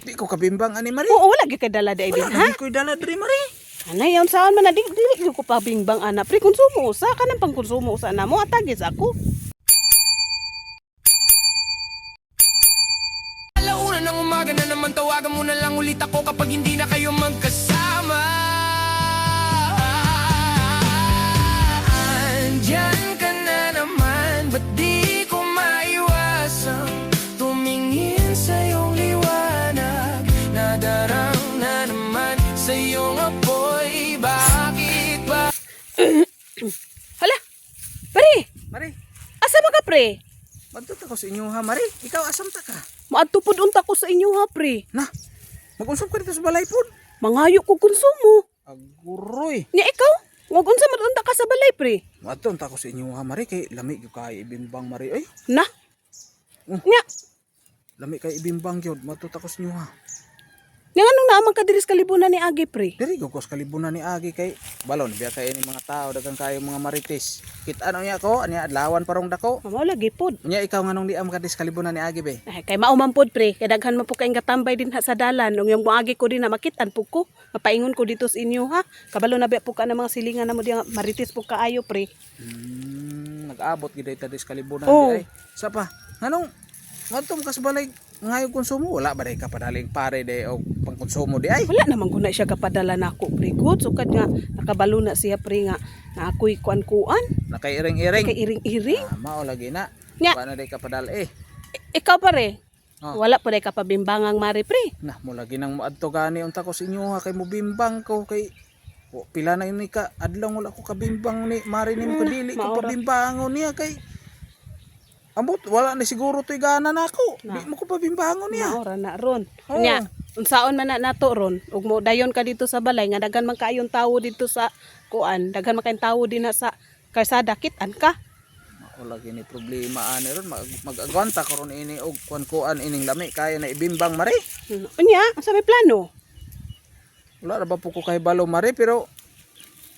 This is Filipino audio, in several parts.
Di ko kabimbang ani Mari. Oo, wala gyud kay dala day din ha. Di ko dala diri Mari. Anay yaon saan man na dili ko pa bingbang ana pre konsumo usa kanang pangkonsumo usa na mo atagis ako. Alauna ng umaga na naman tawagan mo na lang ulit ako kapag hindi na kayo magkasama. Andyan ka na naman, ba't di ko maiwasang tumingin sa iyong liwanag? Nadarang na naman sa iyong apoy, bakit ba? Hala. Pre, Mari, asa ba ka pre? madto ta ko sa inyo ha Mari. Ikaw asam ta ka? Maadto pud unta ko sa inyo ha pre. Na. Mag-usap ka dito sa balay pod. Mangayo ko konsumo. Aguroy. Nya ikaw, wag unsa man unta ka sa balay pre. Madto ta ko sa inyo ha Mari kay lami gyud kay ibimbang Mari. Ay, Na. Nya, lami kay ibimbang gyud. Madto ta ko sa inyo ha. nya anong naamang ka diri sa kalibunan ni Agi pre? Diri ko kos kalibunan ni Agi kay balon biya kay ni mga tao dagang kayo mga marites. Kit ano niya ko, anya adlawan parong dako. Mao lagi pod. Nya ikaw nganong di am kadis kalibunan ni Agi be? Ay, kay mauman pod pre, kay daghan man po kay gatambay din ha sa dalan. Nung yung Agi ko din na makitan po ko. Mapaingon ko dito sa inyo ha. Kabalo na biya po ka ng mga silingan na mo diya marites po kaayo pre. Nag-abot gid ta dis kalibunan Oo. di ay. Sa pa, nganong ngadtom ka sa balay ngayo konsumo wala ba day ka padaling pare de og pangkonsumo di ay? Wala naman ko na siya kapadala nako pre. Good sukad nga nakabalo na siya pre nga na ako'y kuan-kuan. Nakairing-iring. Kay iring-iring. Mao lagi na. Nya. Paano day ka padal Ikaw pare. Oh. Wala pa rin ka pabimbangang mari pre. Nah, mo lagi nang maadto gani unta ko sa inyo ha kay mo bimbang ko kay pila na yun ni ka adlaw wala ko kabimbang ni mari ni mo kadili ko maura. pabimbangon niya kay ambot wala ni siguro to'y gana nako. Di mo ko pabimbangon niya. Maora na ron. Oo. Nya, unsaon man na nato ron. Ug mo dayon ka dito sa balay nga daghan man kaayong tawo dito sa kuan, daghan man kayong tawo din na sa kalsada kitan ka. Wala gini problema ani ron mag-agwanta karon ini og kuan-kuan ining lami kaya na ibimbang mari. Unya, asa may plano? Wala ra ba po ko kay balo mari pero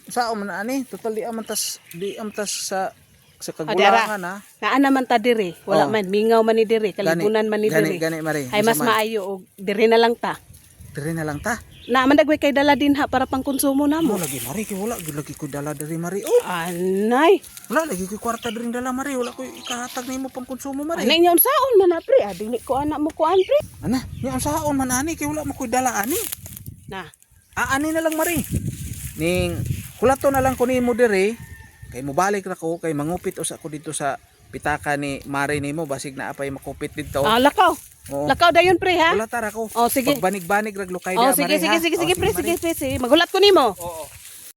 sao man ani total di amantas sa kagulangan ha. Naa naman ta diri. Wala Oh. man mingaw man ni diri, kalibunan man ni diri. Gani mari. Ay mas maayo og diri na lang ta. Diri na lang ta. Na man dagway kay dala din ha para pang konsumo Mo namo. lagi mari kay wala gid lagi ko dala diri mari. Oh, Anay. wala lagi ko kwarta diri dala mari. Wala ko ikahatag nimo pang konsumo mari. Anay nya unsaon man na pre? Dili ko anak mo kuan pre. Ana, nya saon man ani kay wala mo ko dala ani. Na. Ani na lang mari. Ning kulato na lang ko nimo diri. Kay mobalik ra ko kay mangupit usa ko dito sa pitaka ni mari nimo basig na apay makupit dito. Lakaw. Oo. Lakaw dayon pre ha. Wala tara ko. Oh sige. Pagbanig-banig rag lukay Oh da sige mari, sige ha? sige Oh, sige pre mari. sige. Magulat ko nimo. Oo.